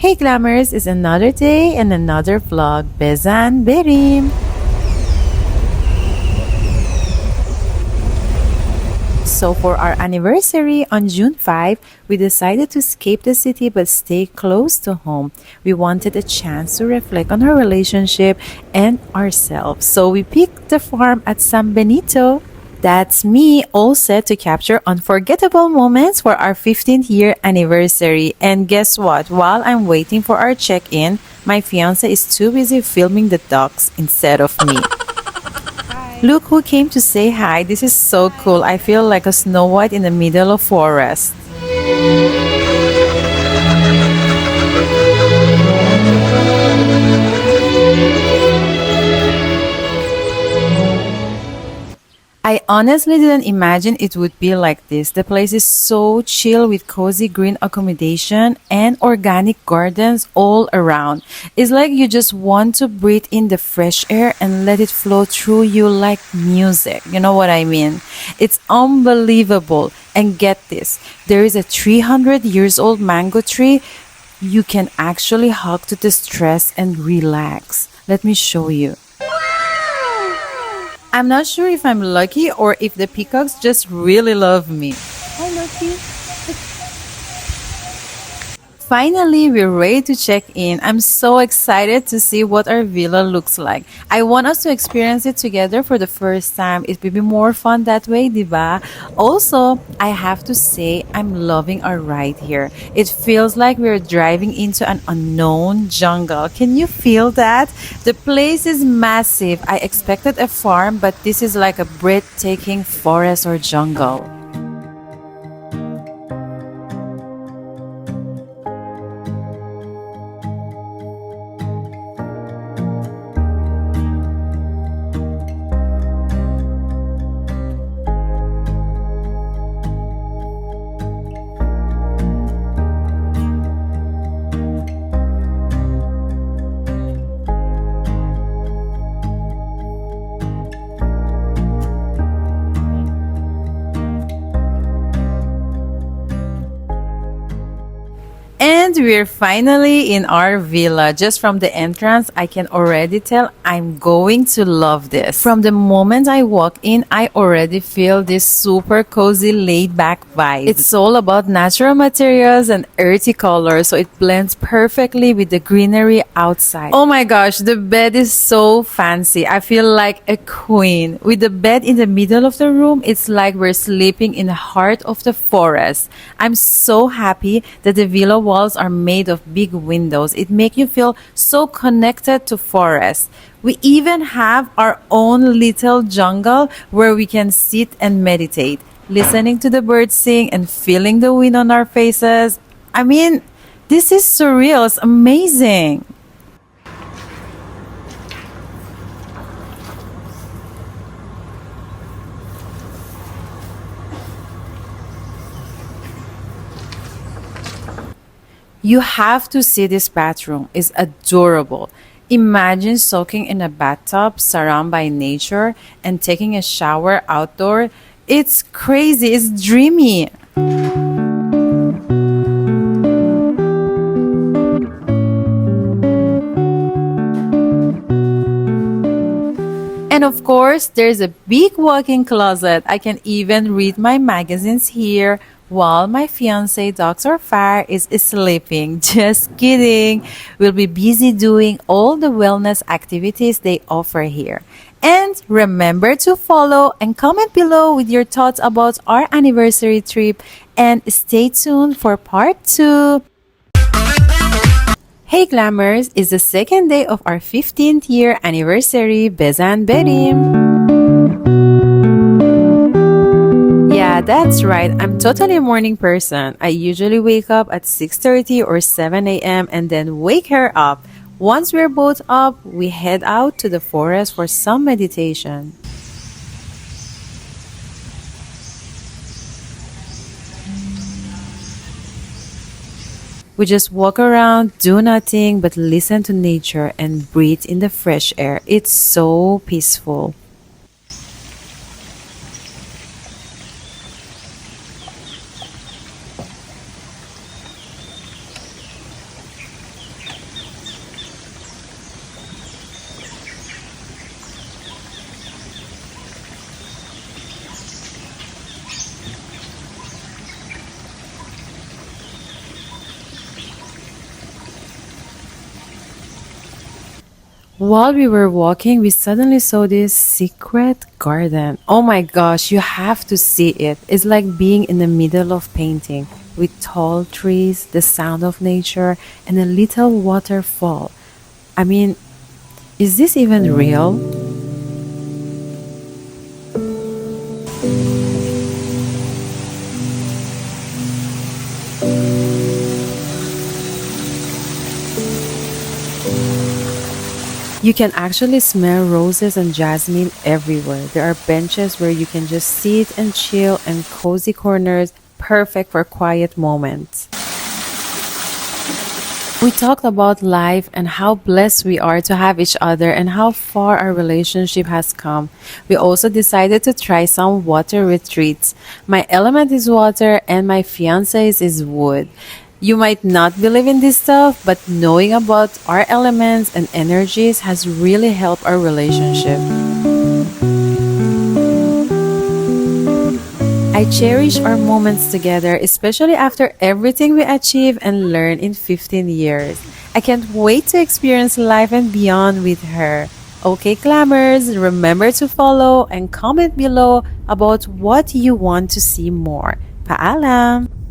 Hey Glamours, it's another day and another vlog. Bezan Berim. So for our anniversary on June 5, we decided to escape the city but stay close to home. We wanted a chance to reflect on our relationship and ourselves. So we picked the farm at San Benito. That's me, all set to capture unforgettable moments for our 15th year anniversary. And guess what? While I'm waiting for our check-in, my fiance is too busy filming the ducks instead of me. Look who came to say hi. This is so cool. I feel like a Snow White in the middle of forest. I honestly didn't imagine it would be like this. The place is so chill with cozy green accommodation and organic gardens all around. It's like you just want to breathe in the fresh air and let it flow through you like music. You know what I mean? It's unbelievable. And get this, there is a 300 years old mango tree you can actually hug to distress and relax. Let me show you. I'm not sure if I'm lucky or if the peacocks just really love me. Hi, Lucky. Finally, we're ready to check in. I'm so excited to see what our villa looks like. I want us to experience it together for the first time. It will be more fun that way, diba? Also, I have to say, I'm loving our ride here. It feels like we're driving into an unknown jungle. Can you feel that? The place is massive. I expected a farm, but this is like a breathtaking forest or jungle. And we're finally in our villa. Just from the entrance, I can already tell I'm going to love this. From the moment I walk in, I already feel this super cozy, laid-back vibe. It's all about natural materials and earthy colors, so it blends perfectly with the greenery outside. Oh my gosh, the bed is so fancy. I feel like a queen. With the bed in the middle of the room, it's like we're sleeping in the heart of the forest. I'm so happy that the villa walls are made of big windows. It makes you feel so connected to forest. We even have our own little jungle where we can sit and meditate, listening to the birds sing and feeling the wind on our faces. I mean, this is surreal. It's amazing. You have to see this bathroom. It's adorable. Imagine soaking in a bathtub surrounded by nature and taking a shower outdoor. It's crazy. It's dreamy. And of course, there's a big walk-in closet. I can even read my magazines here while my fiance Dr. Fire is sleeping. Just kidding. We'll be busy doing all the wellness activities they offer here. And remember to follow and comment below with your thoughts about our anniversary trip, and stay tuned for part 2. Hey Glamours, it's the second day of our 15th year anniversary, Bezan Berim. Yeah, that's right. I'm totally a morning person. I usually wake up at 6:30 or 7 a.m. and then wake her up. Once we're both up, we head out to the forest for some meditation. We just walk around, do nothing but listen to nature and breathe in the fresh air. It's so peaceful. While we were walking, we suddenly saw this secret garden. Oh my gosh, you have to see it. It's like being in the middle of painting with tall trees, the sound of nature, and a little waterfall. I mean, is this even real? You can actually smell roses and jasmine everywhere. There are benches where you can just sit and chill, and cozy corners perfect for quiet moments. We talked about life and how blessed we are to have each other and how far our relationship has come. We also decided to try some water retreats. My element is water and my fiance's is wood. You might not believe in this stuff, but knowing about our elements and energies has really helped our relationship. I cherish our moments together, especially after everything we achieved and learned in 15 years. I can't wait to experience life and beyond with her. Okay, Glammers, remember to follow and comment below about what you want to see more. Paalam!